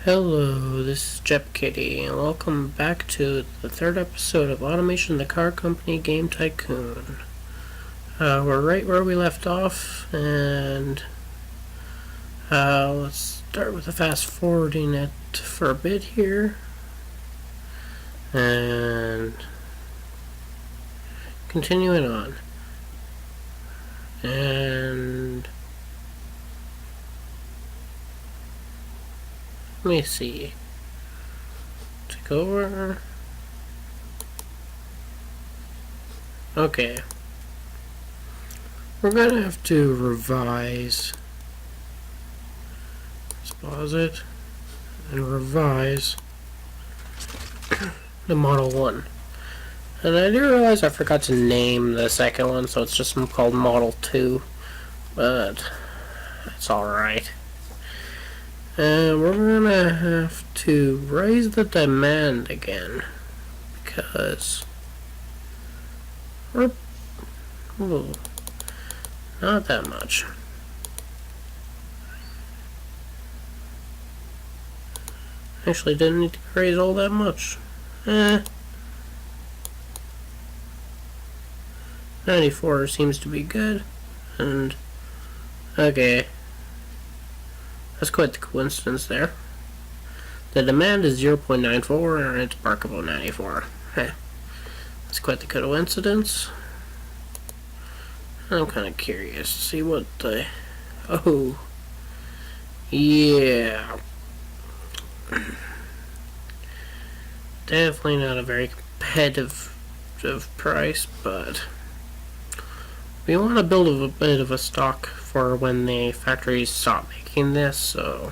Hello, this is Jep Kitty, and welcome back to the third episode of Automation the Car Company game Tycoon. We're right where we left off, and let's start with the fast forwarding it for a bit here, and continuing on. And let me see. Take over. Okay. We're gonna have to revise. Let's pause it and revise the Model 1. And I do realize I forgot to name the second one, so it's just called Model 2. But it's alright. And we're gonna have to raise the demand again, because we're not that much. Actually, didn't need to raise all that much. 94 seems to be good, and okay. That's quite the coincidence there. The demand is 0.94 and it's markable 94. That's quite the coincidence. I'm kind of curious to see what the... Oh. Yeah. Definitely not a very competitive price, but we want to build a bit of a stock for when the factories stop making this, so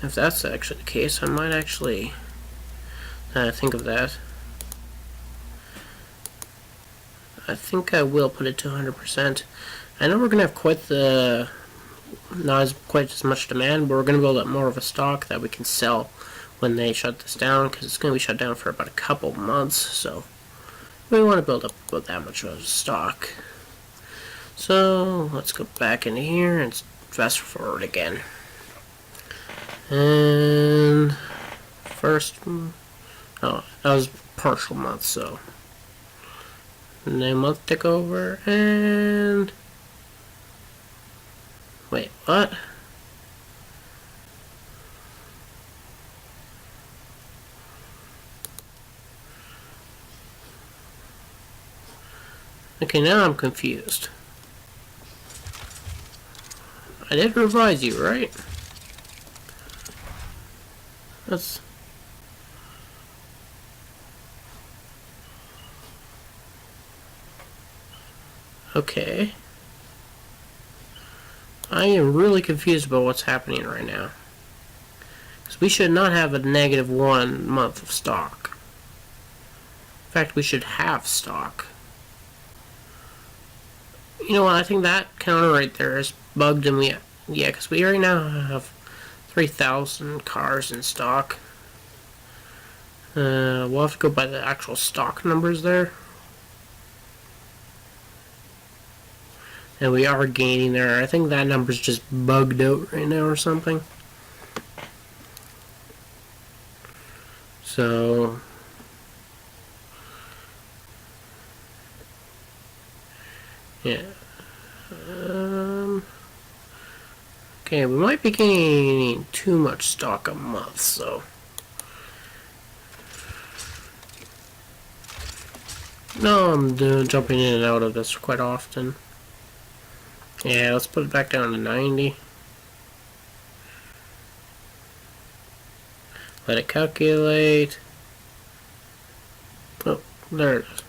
if that's actually the case, I might actually think of that. I think I will put it to 100%. I know we're going to have quite as much demand, but we're going to build up more of a stock that we can sell when they shut this down, because it's going to be shut down for about a couple months, so we want to build up about that much of a stock. So let's go back into here and fast forward again. And first, oh, that was partial month, so and then month took over, and wait, what? Okay, now I'm confused. I did revise you, right? That's... Okay. I am really confused about what's happening right now. Because we should not have a negative 1 month of stock. In fact, we should have stock. You know what, I think that counter right there is bugged, and yeah, because we right now have 3,000 cars in stock. We'll have to go by the actual stock numbers there. And we are gaining there. I think that number's just bugged out right now or something. So yeah. Okay, we might be gaining too much stock a month, so no, I'm jumping in and out of this quite often. Yeah, let's put it back down to 90. Let it calculate. Oh, there it is.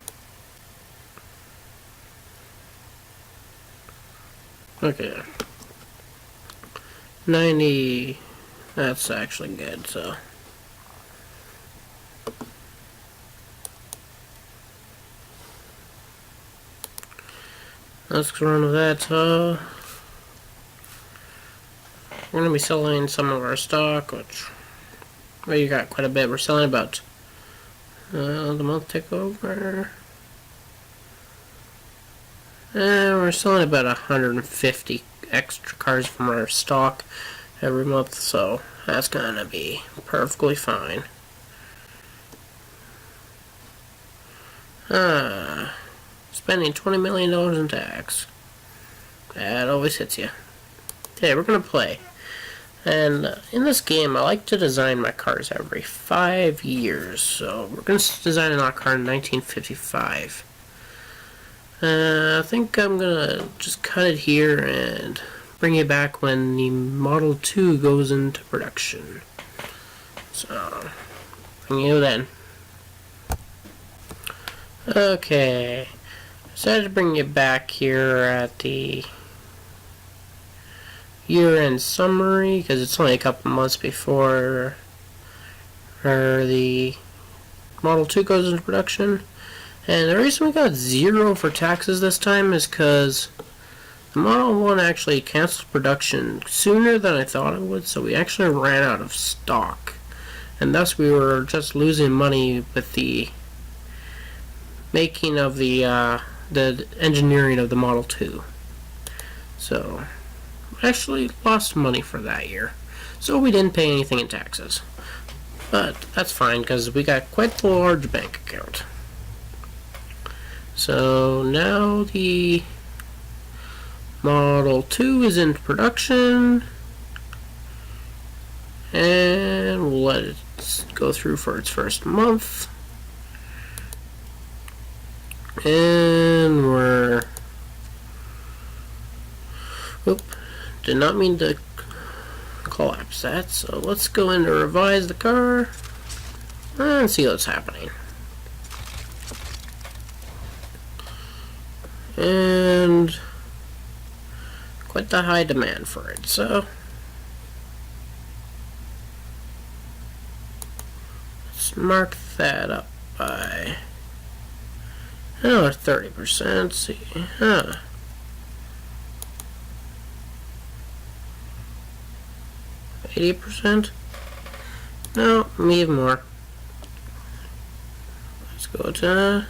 Okay. 90. That's actually good, so. Let's run with that. We're going to be selling some of our stock, which we got quite a bit. We're selling about the month takeover. We're selling about 150 extra cars from our stock, every month, so that's gonna be perfectly fine. Spending $20 million in tax. That always hits you. Okay, we're gonna play. And in this game, I like to design my cars every 5 years. So we're gonna design a car in 1955. I think I'm gonna just cut it here and bring it back when the Model 2 goes into production. So, bring you then. Okay, decided to bring you back here at the year-end summary because it's only a couple months before the Model 2 goes into production. And the reason we got 0 for taxes this time is because the Model 1 actually canceled production sooner than I thought it would, so we actually ran out of stock. And thus we were just losing money with the making of the engineering of the Model 2. So, we actually lost money for that year. So we didn't pay anything in taxes. But that's fine because we got quite a large bank account. So now the Model 2 is in production. And we'll let it go through for its first month. And we're... Oop, did not mean to collapse that. So let's go in to revise the car and see what's happening. And quite the high demand for it, so let's mark that up by another 30%. See, 80%? No, even more. Let's go to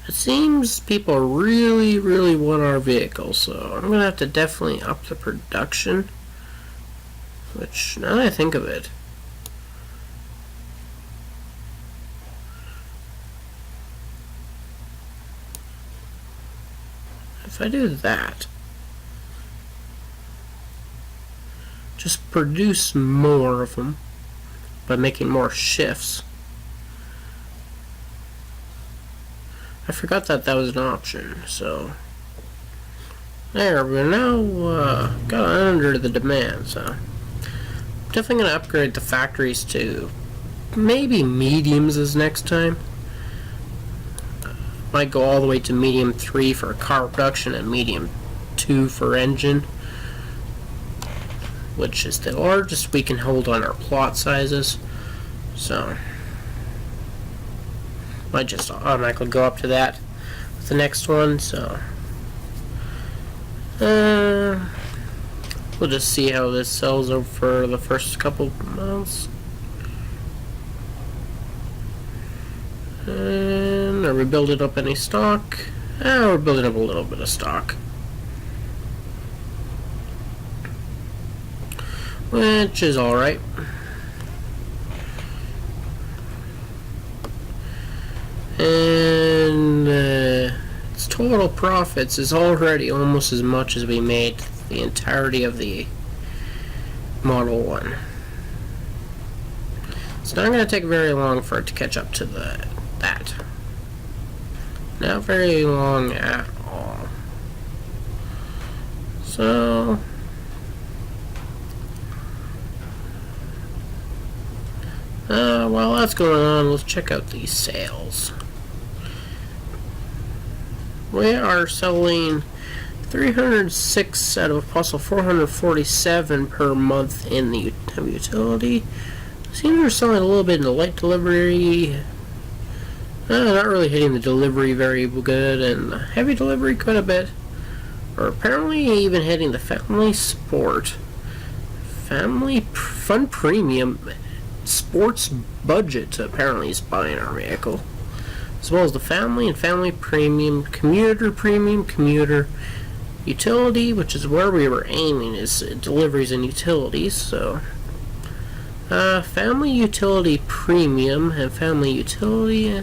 it seems people really want our vehicle, so I'm gonna have to definitely up the production. Which, now that I think of it, if I do that, just produce more of them by making more shifts. I forgot that was an option, so there, we're now got under the demand, so definitely going to upgrade the factories to maybe mediums as next time. Might go all the way to medium 3 for car production and medium 2 for engine, which is the largest we can hold on our plot sizes, so might just automatically go up to that with the next one, so we'll just see how this sells over for the first couple months. And are we building up any stock? We're building up a little bit of stock, which is alright. And its total profits is already almost as much as we made the entirety of the Model 1. It's not going to take very long for it to catch up to that. Not very long at all. So while that's going on, let's check out these sales. We are selling 306 out of a possible 447 per month in the utility. Seems we're selling a little bit in the light delivery. Not really hitting the delivery very good, and the heavy delivery quite a bit. We're apparently even hitting the family sport, family fun premium, sports budget apparently is buying our vehicle. as well as the family and family premium, commuter, utility, which is where we were aiming, is deliveries and utilities. So family utility premium and family utility.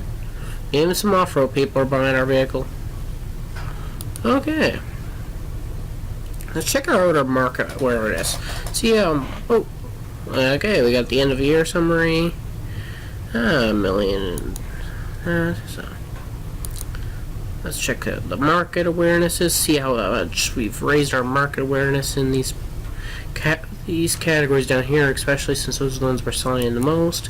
Even some off-road people are buying our vehicle. Okay. Let's check out our market where it is. See, okay, we got the end of year summary. A million. So let's check out the market awarenesses. See how much we've raised our market awareness in these categories down here, especially since those are the ones we're selling the most.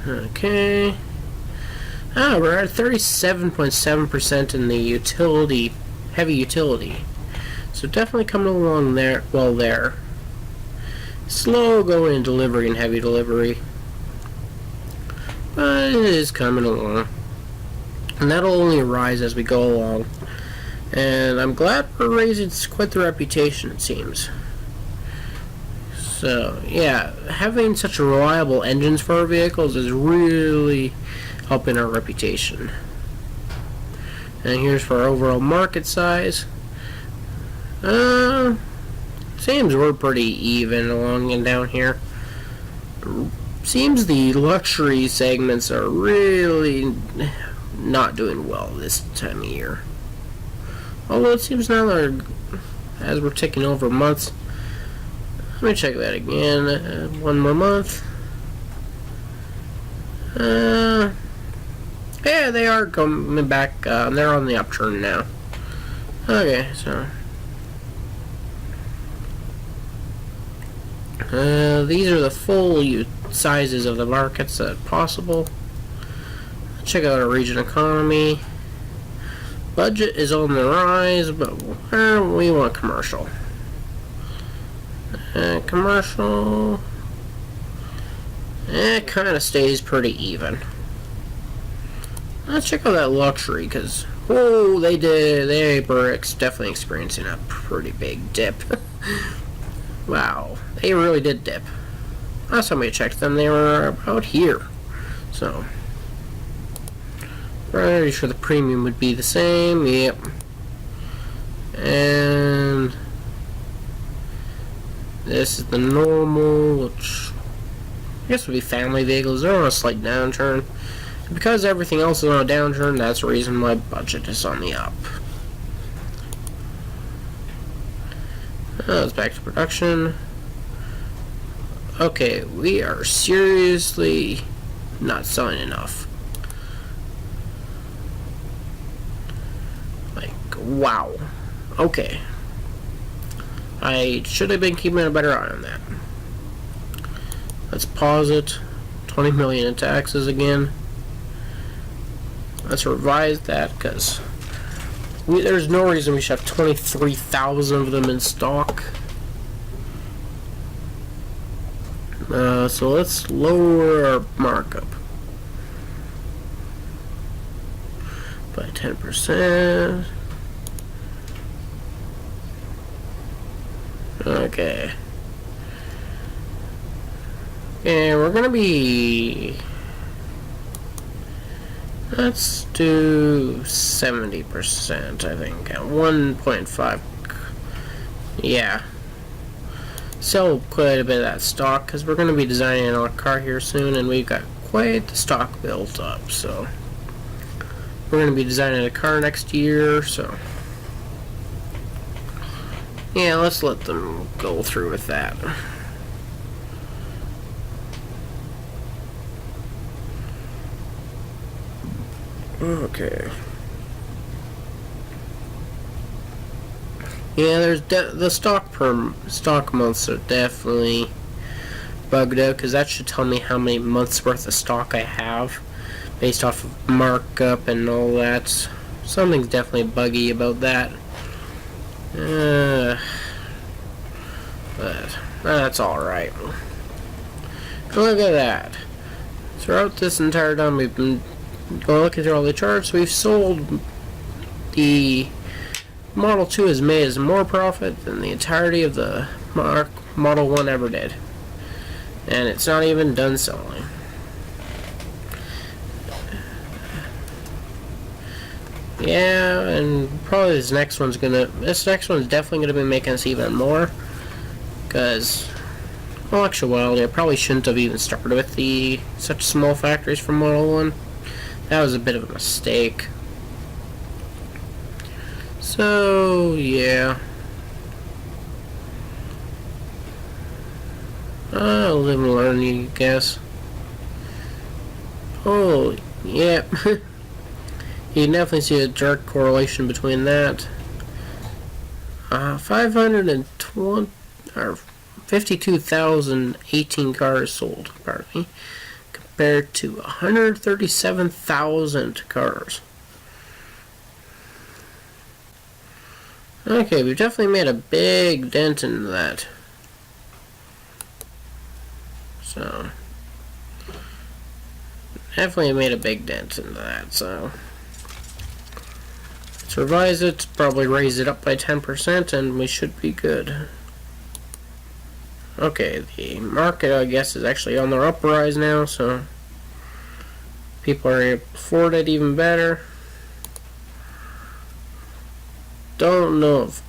Okay. We're at 37.7% in the heavy utility. So definitely coming along there. Well, there. Slow going in delivery and heavy delivery, but it is coming along, and that'll only rise as we go along. And I'm glad we're raising quite the reputation, it seems. So yeah, having such reliable engines for our vehicles is really helping our reputation. And here's for our overall market size. Seems we're pretty even along and down here. Seems the luxury segments are really not doing well this time of year. Although it seems now that as we're ticking over months. Let me check that again. One more month. Yeah, they are coming back. They're on the upturn now. Okay, so these are the full sizes of the markets that possible. Check out our region economy. Budget is on the rise, but we want commercial. Commercial, it kind of stays pretty even. Let's check out that luxury, because whoa, they were definitely experiencing a pretty big dip. Wow, they really did dip. Last time we checked them, they were about here. So, pretty sure the premium would be the same. Yep. And this is the normal, which I guess would be family vehicles. They're on a slight downturn. And because everything else is on a downturn, that's the reason my budget is on the up. Let's back to production. Okay, we are seriously not selling enough. Like, wow. Okay. I should have been keeping a better eye on that. Let's pause it. 20 million in taxes again. Let's revise that, because there's no reason we should have 23,000 of them in stock. So let's lower our markup by 10%. Okay. And we're gonna be, let's do 70%, I think, at 1.5. Yeah. Sell quite a bit of that stock, because we're going to be designing a car here soon, and we've got quite the stock built up. So we're going to be designing a car next year, so yeah, let's let them go through with that. Okay. Yeah, there's the stock months are definitely bugged out, because that should tell me how many months worth of stock I have based off of markup and all that. Something's definitely buggy about that. But that's alright. Look at that. Throughout this entire time we've been looking through all the charts, we've sold the Model 2 has made us more profit than the entirety of the Model 1 ever did. And it's not even done selling. Yeah, and probably this next one's definitely gonna be making us even more. Because, well, actually, I probably shouldn't have even started with such small factories for Model 1. That was a bit of a mistake. So, yeah. I'll live and learn, you guess. Oh, yeah. You can definitely see a direct correlation between that. 520 or 52,018 cars sold, pardon me, compared to 137,000 cars. Okay, we've definitely made a big dent in that. So, definitely made a big dent into that, so. Let's revise it, probably raise it up by 10%, and we should be good. Okay, the market, I guess, is actually on the uprise now, so people are able to afford it even better. Don't know if...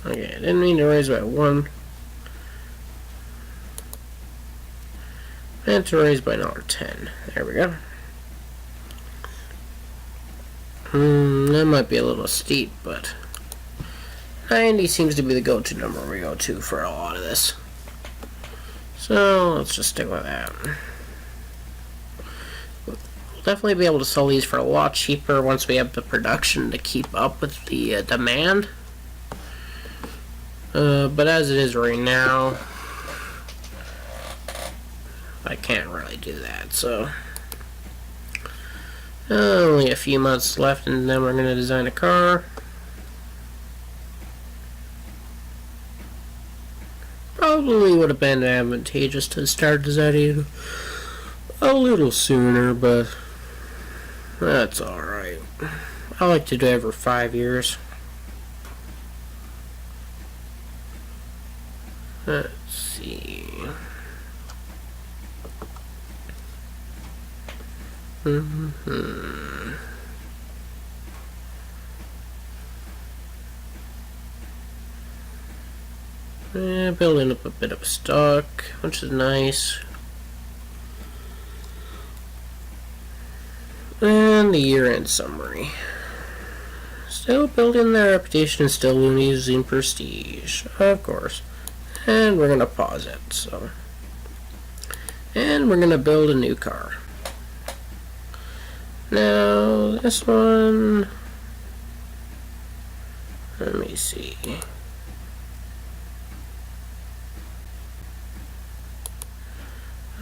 Okay, I didn't mean to raise by 1. I meant to raise by another 10. There we go. That might be a little steep, but 90 seems to be the go-to number we go to for a lot of this. So let's just stick with that. We'll definitely be able to sell these for a lot cheaper once we have the production to keep up with the demand. But as it is right now, I can't really do that, so only a few months left and then we're going to design a car. Probably would have been advantageous to start designing a little sooner, but that's alright. I like to do it every 5 years. Let's see. Building up a bit of stock, which is nice. And the year-end summary. Still building their reputation and still losing prestige, of course. And we're gonna pause it, so. And we're gonna build a new car. Now, this one, let me see.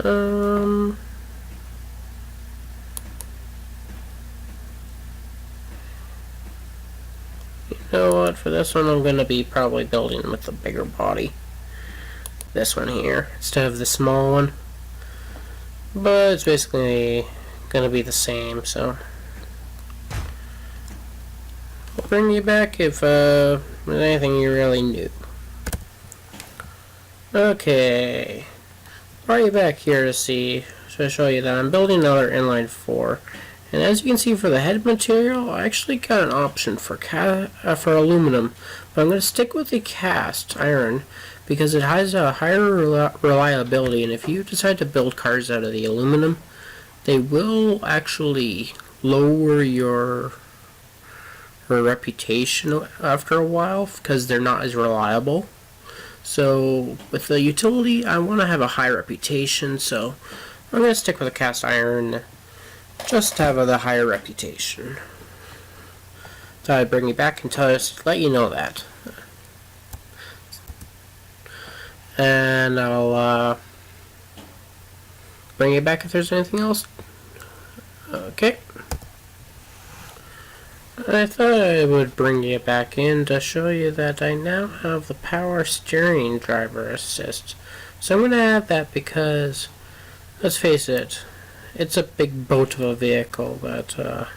You know what, for this one I'm going to be probably building with the bigger body. This one here, instead of the small one. But it's basically going to be the same, so. I'll bring you back if there's anything you really knew. Okay. Brought you back here to show you that I'm building another inline 4. And as you can see, for the head material, I actually got an option for aluminum, but I'm going to stick with the cast iron because it has a higher reliability. And if you decide to build cars out of the aluminum, they will actually lower your reputation after a while because they're not as reliable. So with the utility, I want to have a high reputation, so I'm going to stick with the cast iron just to have the higher reputation. So I'd bring you back and let you know that. And I'll bring you back if there's anything else. Okay. I thought I would bring you back in to show you that I now have the power steering driver assist. So I'm going to add that because, let's face it, it's a big boat of a vehicle that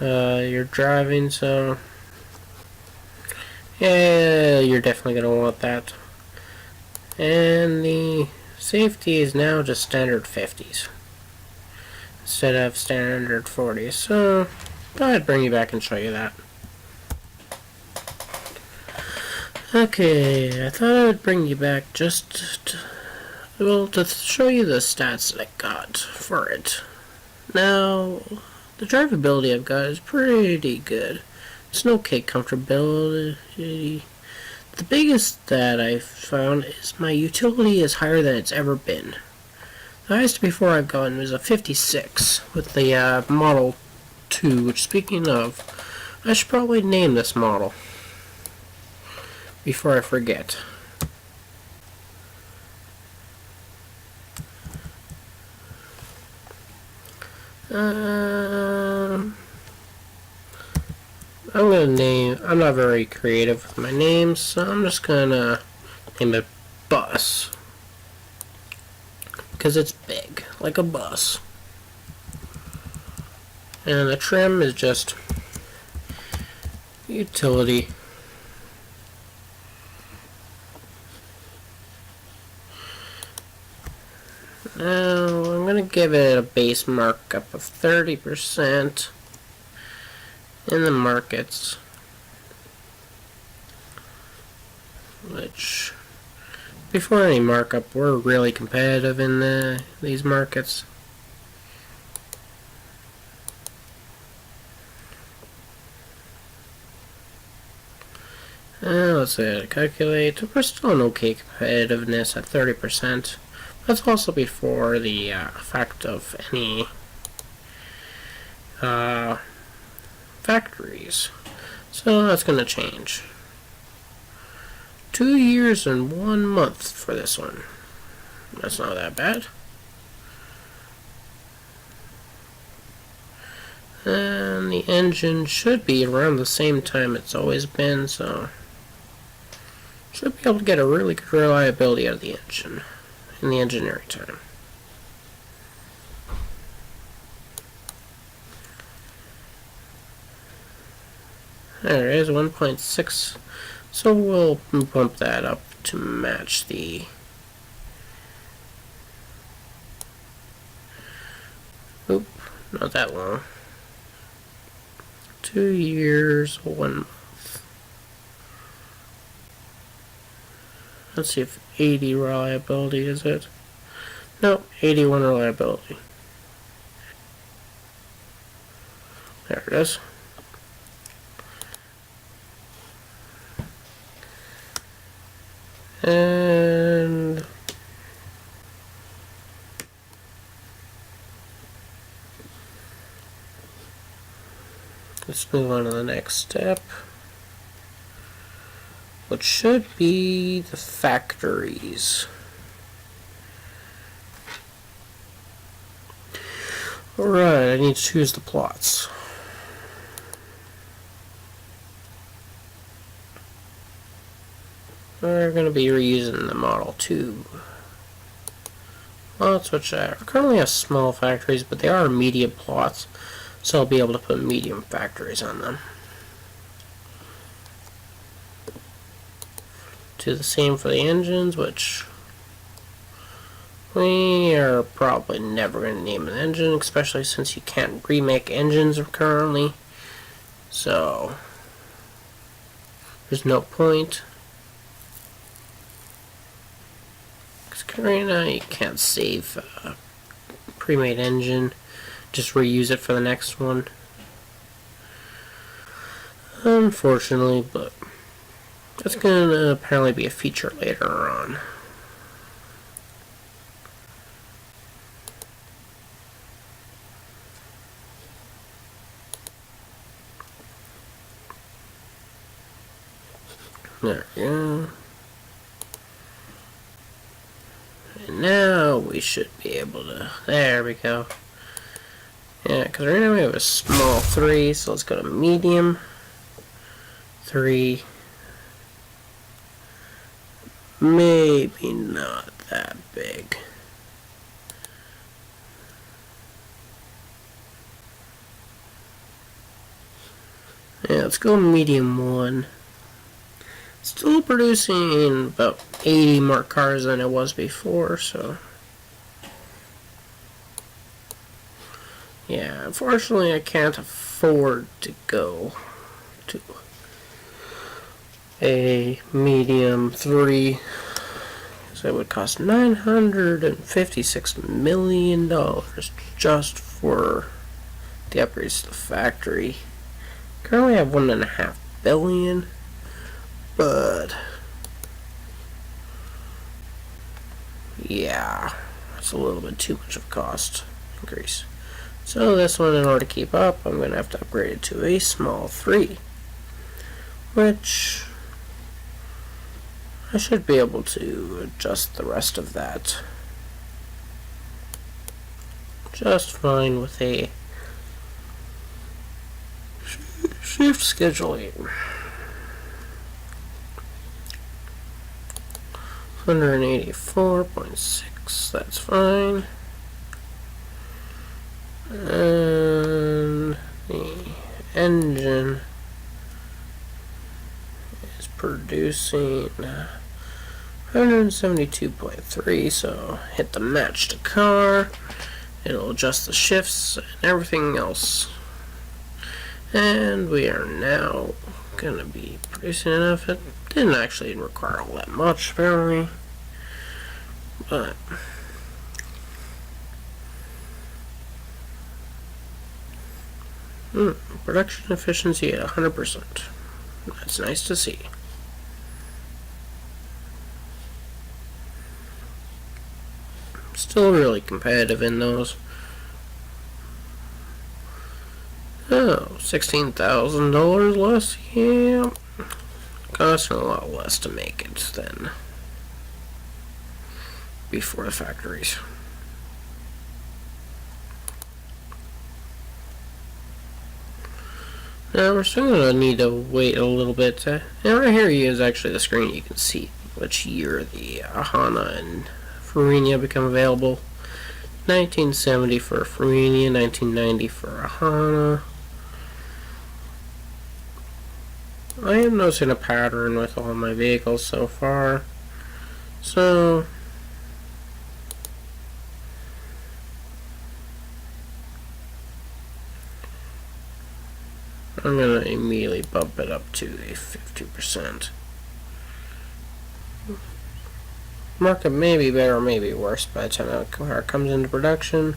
you're driving, so yeah, you're definitely going to want that. And the safety is now just standard 50s. instead of standard 40. So go ahead, bring you back and show you that. Okay, I thought I would bring you back just to show you the stats that I got for it. Now, the drivability I've got is pretty good. It's an okay comfortability. The biggest that I've found is my utility is higher than it's ever been. The highest before I've gotten was a 56 with the Model 2, which, speaking of, I should probably name this model before I forget. I'm not very creative with my names, so I'm just gonna name it Bus. Because it's big, like a bus. And the trim is just utility. Now, I'm going to give it a base markup of 30% in the markets, which, before any markup, we're really competitive in these markets. Let's calculate. We're still an okay competitiveness at 30%. That's also before the effect of any factories. So that's going to change. 2 years and 1 month for this one. That's not that bad. And the engine should be around the same time it's always been, so should be able to get a really good reliability out of the engine in the engineering time. There it is, 1.6. So we'll bump that up to match the not that long. 2 years, 1 month. Let's see if 80 reliability is it. No, 81 reliability. There it is. And let's move on to the next step, which should be the factories. Alright, I need to choose the plots. We're going to be reusing the Model 2 plots, which currently have small factories, but they are medium plots, so I'll be able to put medium factories on them. Do the same for the engines, which we are probably never going to name an engine, especially since you can't remake engines currently, so there's no point. Right now you can't save a pre-made engine, just reuse it for the next one, unfortunately, but that's going to apparently be a feature later on. There we go. And now we should be able to, there we go. Yeah, because right now we have a small 3, so let's go to medium 3. Maybe not that big. Yeah, let's go medium 1. Still producing about 80 more cars than it was before, so Unfortunately, I can't afford to go to a medium 3, so it would cost $956 million just for the upgrades to the factory. Currently I have $1.5 billion, but yeah, that's a little bit too much of a cost increase. So this one, in order to keep up, I'm going to have to upgrade it to a small 3, which I should be able to adjust the rest of that just fine with a shift scheduling. 184.6, that's fine. And the engine is producing 172.3, so hit the match to car. It'll adjust the shifts and everything else. And we are now going to be producing enough. It didn't actually require all that much, apparently. But production efficiency at 100%. That's nice to see. Still really competitive in those. Oh, $16,000 less? Yeah. Costing a lot less to make it than before the factories. Now we're still going to need to wait a little bit. Now right here is actually the screen. You can see which year the Ahana and Farina become available. 1970 for Farina, 1990 for Ahana. I am noticing a pattern with all my vehicles so far. So I'm going to immediately bump it up to a 50%. Market may be better or may be worse by the time that car comes into production.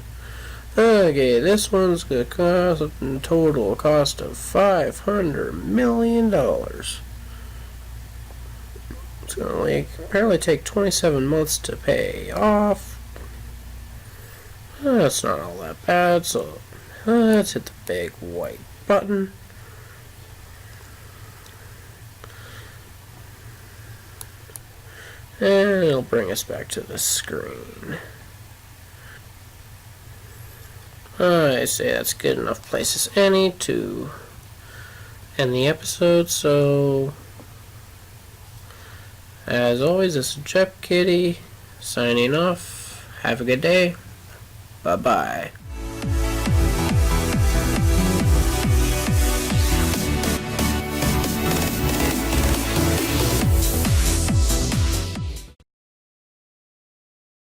Okay, this one's going to cost a total cost of $500 million. It's going to apparently take 27 months to pay off. That's not all that bad, so let's hit the big white button. And it'll bring us back to the screen. I say that's good enough place as any to end the episode, so as always, this is Jep Kitty signing off. Have a good day. Bye-bye.